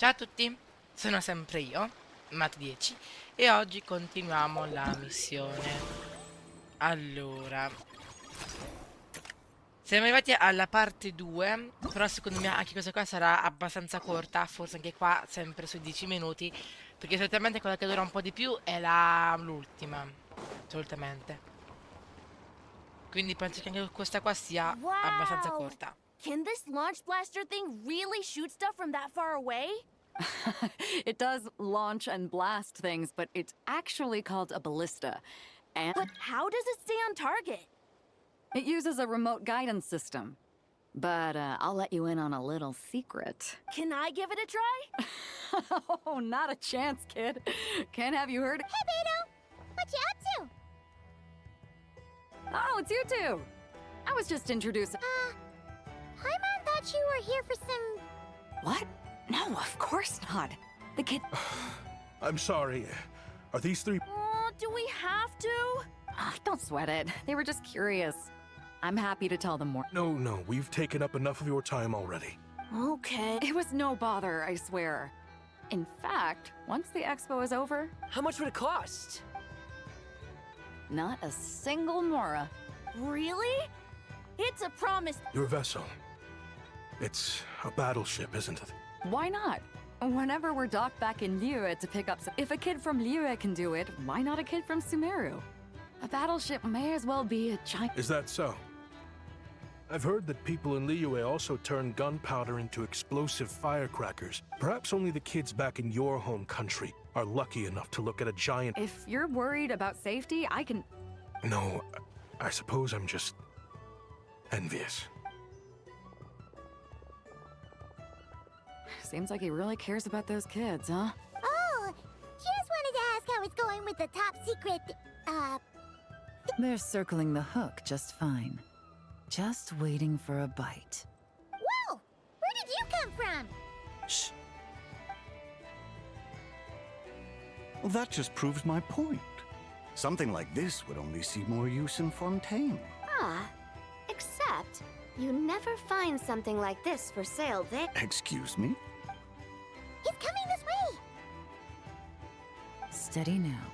Ciao a tutti, sono sempre io, Matt10, e oggi continuiamo la missione. Allora, siamo arrivati alla parte 2, però secondo me anche questa qua sarà abbastanza corta, forse anche qua sempre sui 10 minuti, perché solitamente quella che dura un po' di più è l'ultima, solitamente. Quindi penso che anche questa qua sia abbastanza Wow! corta. Can this launch blaster thing really shoot stuff from that far away? It does launch and blast things, but it's actually called a ballista. And But how does it stay on target? it uses a remote guidance system. But I'll let you in on a little secret. Can I give it a try? Oh, not a chance, kid. Can't have you heard. Hey, Beto! What you up to? Oh, it's you two. I was just introducing. Paimon thought you were here for some... What? No, of course not. The kid. I'm sorry. Are these three... Do we have to? Don't sweat it. They were just curious. I'm happy to tell them more. No, we've taken up enough of your time already. Okay. It was no bother, I swear. In fact, once the expo is over, How much would it cost? not a single Mora. Really? It's a promise. Your vessel. It's a battleship, isn't it? Why not? Whenever we're docked back in Liyue to pick up some... If a kid from Liyue can do it, why not a kid from Sumeru? A battleship may as well be a giant... Is that so? I've heard that people in Liyue also turn gunpowder into explosive firecrackers. Perhaps only the kids back in your home country are lucky enough to look at a giant... If you're worried about safety, I can... No, I suppose I'm just... envious. Seems like he really cares about those kids, huh? Oh, just wanted to ask how it's going with the top secret, They're circling the hook just fine. Just waiting for a bite. Whoa! Where did you come from? Shh. Well, that just proves my point. Something like this would only see more use in Fontaine. Except, you never find something like this for sale there. Excuse me? He's coming this way! Steady now.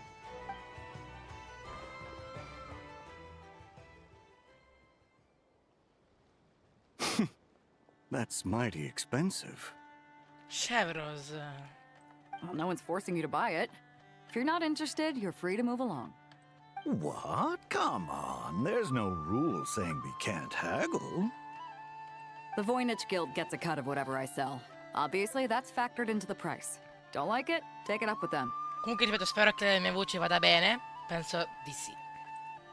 That's mighty expensive. Chevros. Well, no one's forcing you to buy it. If you're not interested, you're free to move along. What? Come on, there's no rule saying we can't haggle. The Voynich Guild gets a cut of whatever I sell. Obviously, that's factored into the price. Don't like it? Take it up with them. Comunque ripeto, spero che la mia voce vada bene. Penso di sì.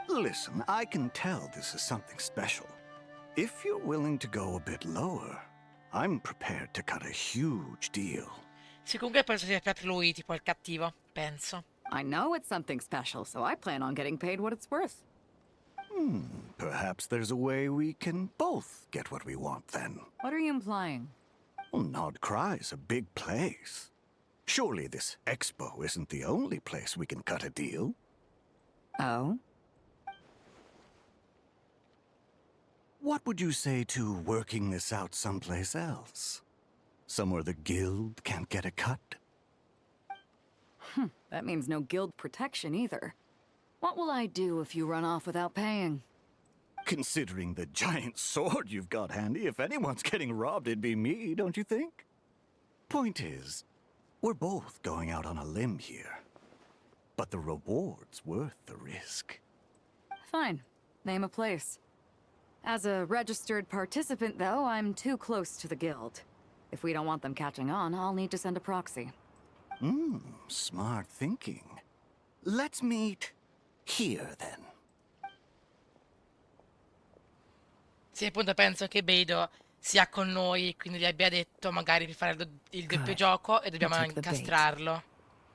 Listen, I can tell this is something special. If you're willing to go a bit lower, I'm prepared to cut a huge deal. Sì, comunque penso sia proprio lui, tipo il cattivo. Penso. I know it's something special, so I plan on getting paid what it's worth. Perhaps there's a way we can both get what we want then. What are you implying? Well, Nod Cry's a big place. Surely this expo isn't the only place we can cut a deal. Oh? What would you say to working this out someplace else? Somewhere the guild can't get a cut? That means no guild protection either. What will I do if you run off without paying? Considering the giant sword you've got handy, if anyone's getting robbed, it'd be me, don't you think? Point is, we're both going out on a limb here. But the reward's worth the risk. Fine. Name a place. As a registered participant, though, I'm too close to the guild. If we don't want them catching on, I'll need to send a proxy. Smart thinking. Let's meet here then. Sì, appunto penso che Beidou sia con noi, quindi gli abbia detto magari per fare il doppio Good. gioco e dobbiamo I'll take the bait. incastrarlo.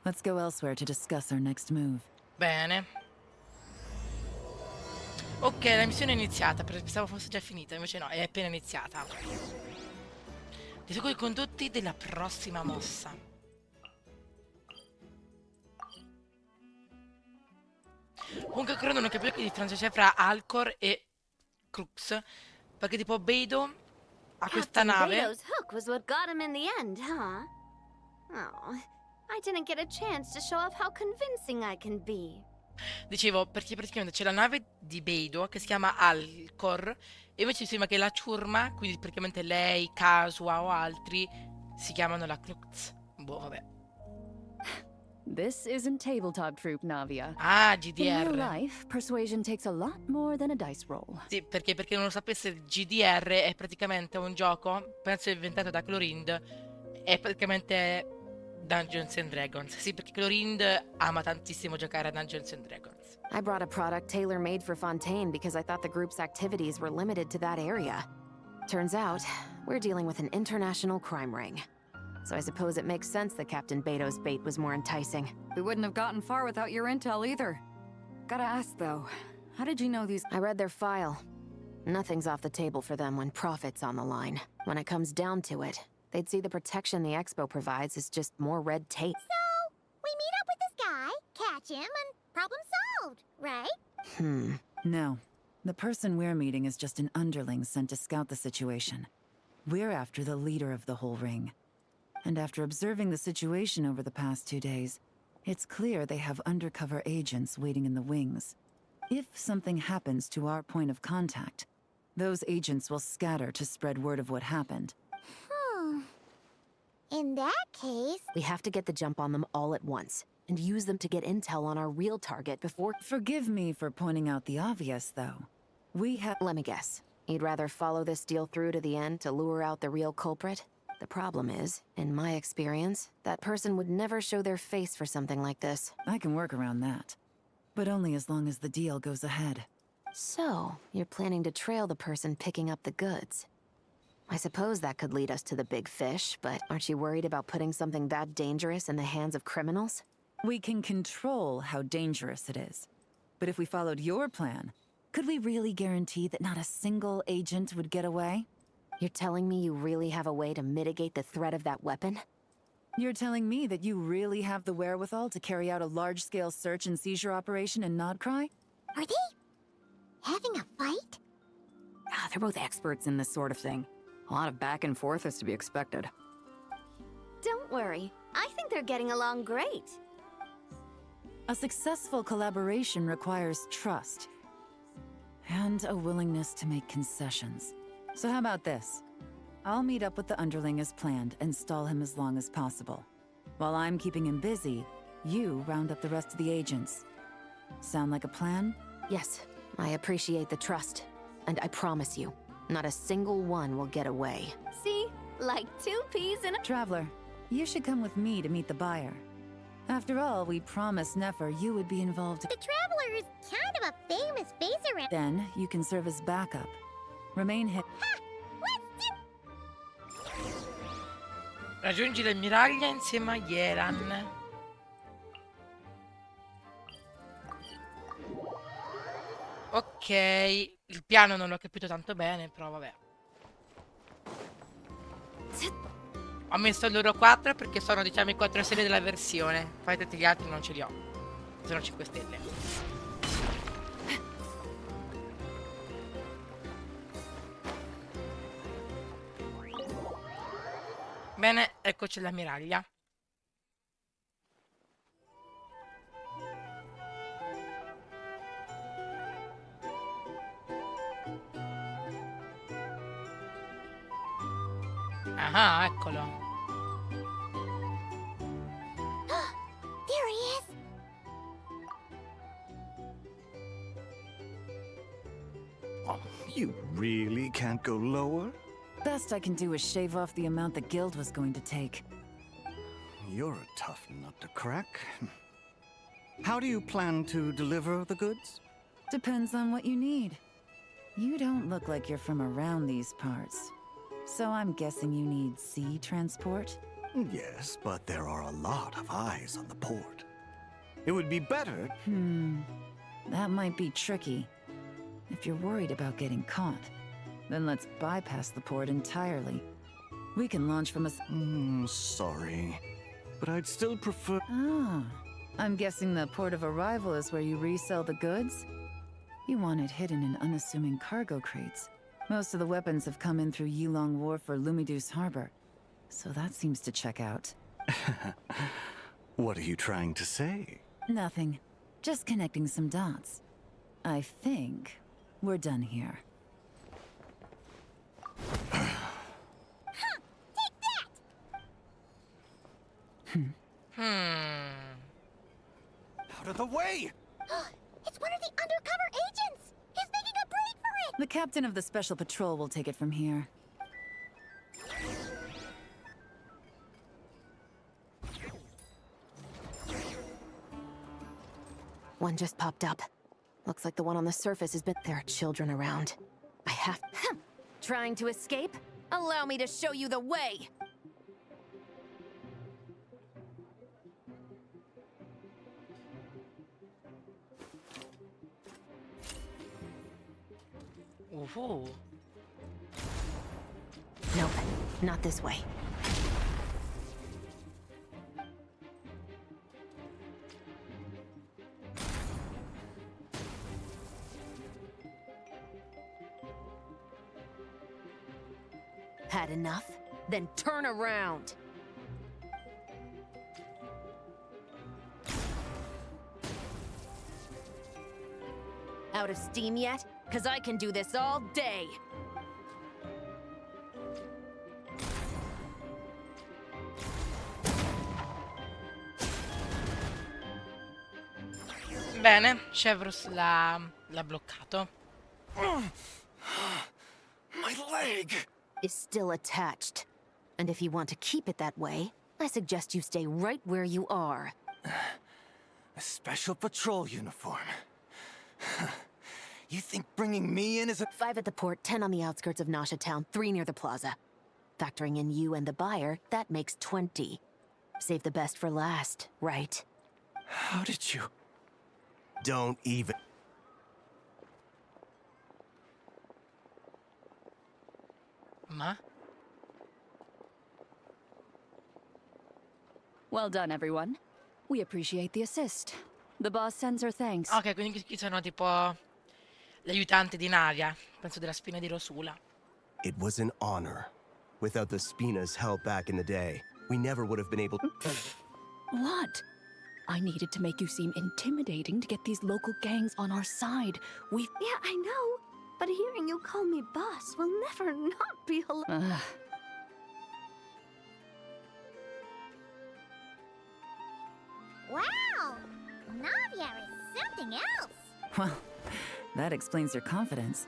Let's go elsewhere to discuss our next move. Bene. Ok, la missione è iniziata, pensavo fosse già finita, invece no, è appena iniziata. Ti seguo i condotti della prossima mossa. Comunque ancora non ho capito che differenza c'è fra Alcor e Crux, perché tipo Beidou ha questa Captain nave. Beto's hook was what got him in the end, huh? Oh, I didn't get a chance to show off how convincing I can be. Dicevo, perché praticamente c'è la nave di Beidou che si chiama Alcor, e invece sembra che la ciurma, quindi praticamente lei, Kasua o altri, si chiamano la Klux. Boh, vabbè. This isn't tabletop troop, Navia. Ah, In real GDR. life, persuasion takes a lot more than a dice roll. Sì, perché non lo sapesse, il GDR è praticamente un gioco, penso inventato da Clorind, è praticamente Dungeons and Dragons. Sì, perché Clorind ama tantissimo giocare a Dungeons and Dragons. I brought a product tailor-made for Fontaine because I thought the group's activities were limited to that area. Turns out, we're dealing with an international crime ring. So I suppose it makes sense that Captain Beto's bait was more enticing. We wouldn't have gotten far without your intel either. Gotta ask though, how did you know these? I read their file. Nothing's off the table for them when profit's on the line. When it comes down to it, they'd see the protection the Expo provides as just more red tape. So, we meet up with this guy, catch him, and problem solved, right? No. The person we're meeting is just an underling sent to scout the situation. We're after the leader of the whole ring. And after observing the situation over the past 2 days, it's clear they have undercover agents waiting in the wings. If something happens to our point of contact, those agents will scatter to spread word of what happened. In that case, We have to get the jump on them all at once, and use them to get intel on our real target before... Forgive me for pointing out the obvious, though. We have... Let me guess. You'd rather follow this deal through to the end to lure out the real culprit? The problem is, in my experience, that person would never show their face for something like this. I can work around that. But only as long as the deal goes ahead. So, you're planning to trail the person picking up the goods. I suppose that could lead us to the big fish, but aren't you worried about putting something that dangerous in the hands of criminals? We can control how dangerous it is. But if we followed your plan, could we really guarantee that not a single agent would get away? You're telling me you really have a way to mitigate the threat of that weapon? You're telling me that you really have the wherewithal to carry out a large-scale search and seizure operation in Nodcry? are they having a fight? They're both experts in this sort of thing. A lot of back and forth is to be expected. Don't worry. I think they're getting along great. A successful collaboration requires trust. And a willingness to make concessions. So how about this? I'll meet up with the underling as planned and stall him as long as possible. While I'm keeping him busy, you round up the rest of the agents. Sound like a plan? Yes, I appreciate the trust. And I promise you, not a single one will get away. See? Like 2 peas in a... Traveler, you should come with me to meet the buyer. After all, we promised Nefer you would be involved. The Traveler is kind of a famous face around. Then you can serve as backup. Remain hit. Raggiungi l'ammiraglia insieme a Yelan. Ok, il piano non l'ho capito tanto bene, però vabbè. Ho messo loro 4 perché sono, diciamo, i 4 stelle della versione. Poi tutti gli altri non ce li ho. Sono 5 stelle. Bene, eccoci l'ammiraglia. Ah, eccolo. There he is. Oh, you really can't go lower? Best I can do is shave off the amount the guild was going to take. You're a tough nut to crack. How do you plan to deliver the goods? Depends on what you need. You don't look like you're from around these parts. So I'm guessing you need sea transport? Yes, but there are a lot of eyes on the port. It would be better... That might be tricky. If you're worried about getting caught, then let's bypass the port entirely. We can launch from a... sorry. But I'd still prefer... Ah, I'm guessing the port of arrival is where you resell the goods? You want it hidden in unassuming cargo crates. Most of the weapons have come in through Yilong Wharf or Lumidus Harbor. So that seems to check out. What are you trying to say? Nothing. Just connecting some dots. I think we're done here. Take that! Out of the way! It's one of the undercover agents! He's making a break for it! The captain of the special patrol will take it from here. One just popped up. Looks like the one on the surface has been. There are children around. I have. Trying to escape? Allow me to show you the way! Ooh. Nope, not this way. Had enough? Then turn around! Out of steam yet? 'Cause I can do this all day! Bene, Chevros l'ha bloccato. My leg! Is still attached. And if you want to keep it that way, I suggest you stay right where you are. A special patrol uniform. You think bringing me in is a... 5 at the port, 10 on the outskirts of Nasha Town, 3 near the plaza. Factoring in you and the buyer, that makes 20. Save the best for last, right? How did you... Don't even... Ma? Well done, everyone. We appreciate the assist. The boss sends her thanks. Ok, quindi qui sono tipo gli aiutanti di Nadia, penso della spina di Rosula. It was an honor. Without the Spina's help back in the day, we never would have been able to... What? I needed to make you seem intimidating to get these local gangs on our side. Yeah, I know. But hearing you call me boss will never not be hilarious. Wow! Navia is something else! Well, that explains your confidence.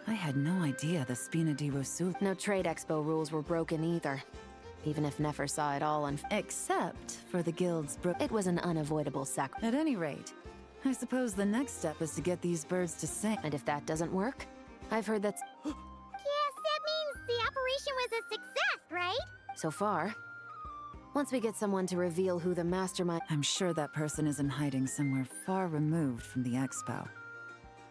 I had no idea the Spina di Rosul... No trade expo rules were broken either. Even if Nefer saw it all and... Except for the guild's It was an unavoidable sacrifice. At any rate, I suppose the next step is to get these birds to sing. And if that doesn't work, I've heard that's... Yes, that means the operation was a success, right? So far. Once we get someone to reveal who the mastermind... I'm sure that person is in hiding somewhere far removed from the expo.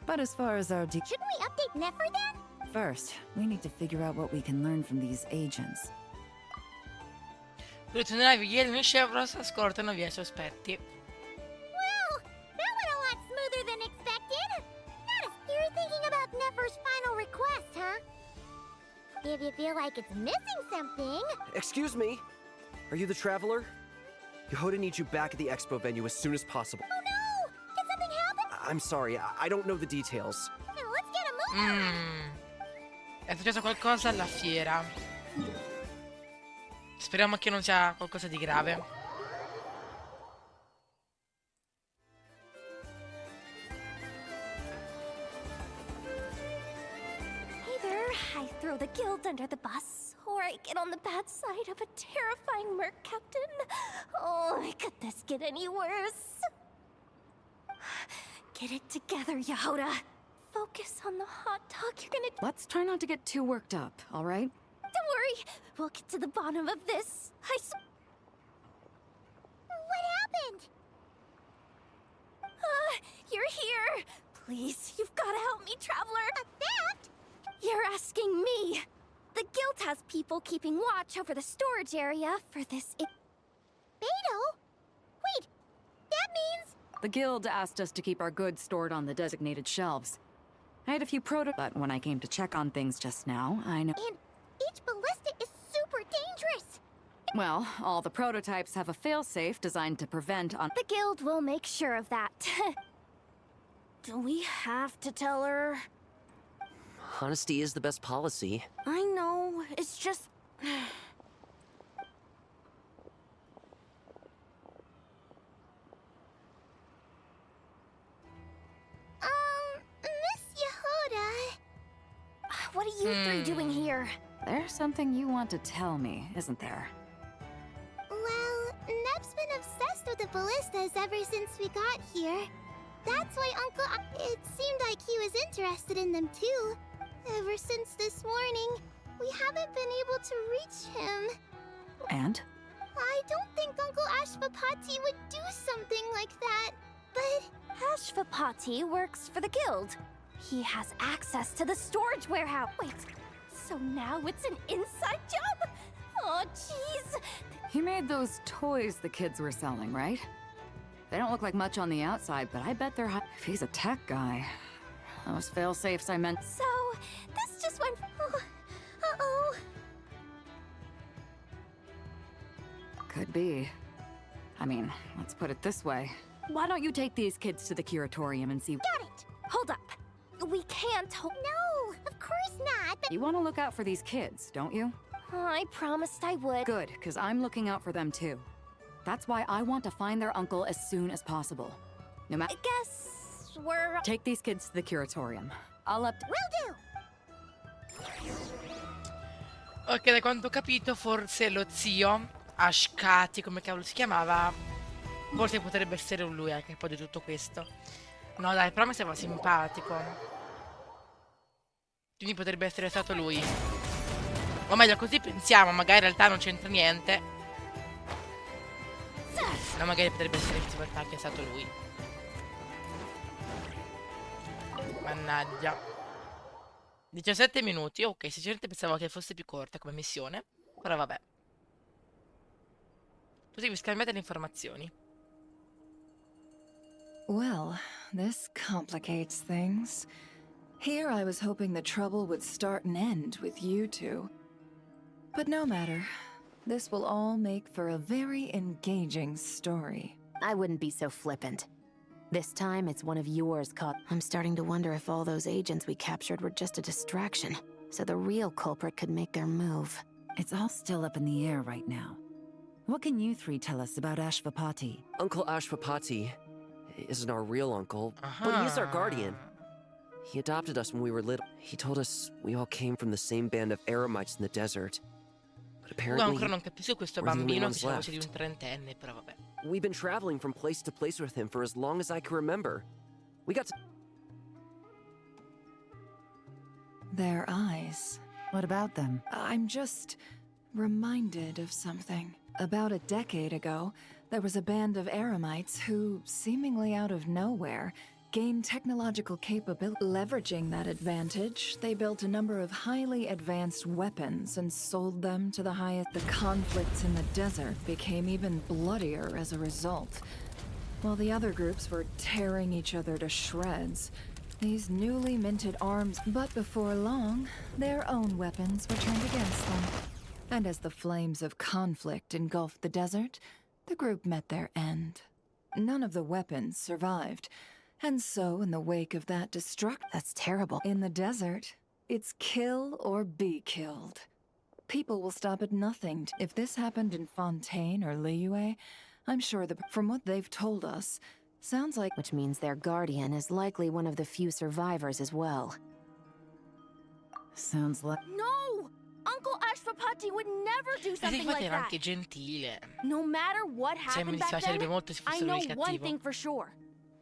But as far as our Shouldn't we update Nefer then? First, we need to figure out what we can learn from these agents. Ritornerai ieri in Chevros, scortano via i sospetti. Well, that went a lot smoother than expected. You're thinking about Nefer's final request, huh? If you feel like it's missing something... Excuse me? Are you the Traveler? Jahoda needs you back at the expo venue as soon as possible. Oh no! Did something happen? I'm sorry, I don't know the details. Now let's get a move on. È successo qualcosa alla fiera. Speriamo che non sia qualcosa di grave. Either I throw the guild under the bus, or I get on the bad side of a terrifying merc captain. Oh, could this get any worse? Get it together, Jahoda. Focus on the hot dog you're gonna... Let's try not to get too worked up, all right? Don't worry, we'll get to the bottom of this. What happened? You're here. Please, you've got to help me, Traveler. A theft? You're asking me. The guild has people keeping watch over the storage area for this... Beto? Wait, that means... The guild asked us to keep our goods stored on the designated shelves. I had a few but when I came to check on things just now, I know... And each ballista is super dangerous. Well, all the prototypes have a failsafe designed to prevent on- The guild will make sure of that. Do we have to tell her? Honesty is the best policy. I know, it's just... Miss Jahoda. What are you three doing here? There's something you want to tell me, isn't there? Well, Neb's been obsessed with the ballistas ever since we got here. That's why It seemed like he was interested in them too. Ever since this morning, we haven't been able to reach him. And? I don't think Uncle Ashvapati would do something like that, but... Ashvapati works for the guild. He has access to the storage warehouse. Wait, so now it's an inside job? Oh, jeez. He made those toys the kids were selling, right? They don't look like much on the outside, but I bet they're high. If he's a tech guy. Those fail-safes I meant. So, this just went... Uh-oh. Could be. I mean, let's put it this way. Why don't you take these kids to the curatorium and see... Got it! Hold up. We can't hold... No, of course not, but... You want to look out for these kids, don't you? I promised I would. Good, because I'm looking out for them too. That's why I want to find their uncle as soon as possible. No matter... I guess we're... Take these kids to the curatorium. I'll up... Will do! Ok, da quanto ho capito, forse lo zio, Ashkati, come cavolo si chiamava, forse potrebbe essere lui anche un po' di tutto questo. No dai, però mi sembra simpatico. Quindi potrebbe essere stato lui. O meglio, così pensiamo, magari in realtà non c'entra niente. No, magari potrebbe essere anche stato lui. Mannaggia. 17 minuti, ok, sinceramente pensavo che fosse più corta come missione. Però vabbè. Così vi scambiate le informazioni. Well, this complicates things. Here I was hoping the trouble would start and end with you two. But no matter. This will all make for a very engaging story. I wouldn't be so flippant. This time, it's one of yours caught. I'm starting to wonder if all those agents we captured were just a distraction, so the real culprit could make their move. It's all still up in the air right now. What can you three tell us about Ashvapati? Uncle Ashvapati isn't our real uncle, but he is our guardian. He adopted us when we were little. He told us we all came from the same band of eremites in the desert. But apparently, ancora non capisco questo bambino che c'è la voce di un trentenne, però vabbè. We've been traveling from place to place with him for as long as I can remember. We got to... Their eyes. What about them? I'm just reminded of something. About a decade ago, there was a band of eremites who, seemingly out of nowhere, gained technological capability. Leveraging that advantage, they built a number of highly advanced weapons and sold them to the highest. The conflicts in the desert became even bloodier as a result. While the other groups were tearing each other to shreds, these newly minted arms, but before long, their own weapons were turned against them. And as the flames of conflict engulfed the desert, the group met their end. None of the weapons survived. And so, in the wake of that destruction... That's terrible. In the desert, it's kill or be killed. People will stop at nothing. If this happened in Fontaine or Liyue, I'm sure that from what they've told us, sounds like... Which means their guardian is likely one of the few survivors as well. Sounds like... No! Uncle Ashvapati would never do something like era that. anche gentile. No matter what happened back then, molto se I fosse know lui il one cattivo. thing for sure.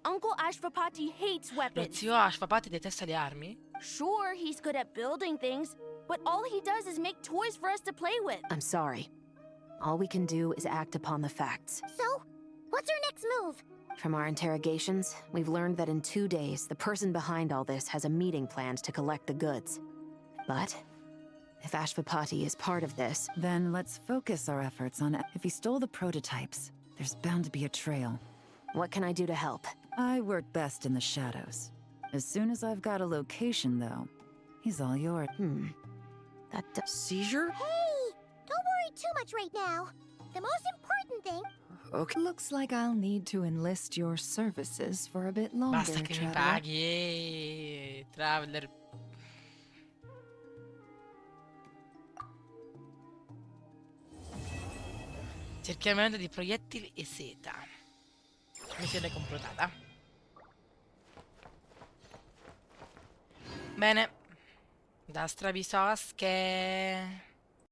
Uncle Ashvapati hates Lo weapons. zio Ashvapati detesta le armi? Sure, he's good at building things, but all he does is make toys for us to play with. I'm sorry. All we can do is act upon the facts. So, what's our next move? From our interrogations, we've learned that in 2 days, the person behind all this has a meeting planned to collect the goods. But if Ashvapati is part of this... Then let's focus our efforts on... If he stole the prototypes, there's bound to be a trail. What can I do to help? I work best in the shadows. As soon as I've got a location, though, he's all yours. That Seizure? Hey! Don't worry too much right now. The most important thing. Okay. Looks like I'll need to enlist your services for a bit longer, Basta che mi traveler. paghi, Traveler. Cerchiamento di proiettili e seta. Missione completata. Bene. Da Stravisosche.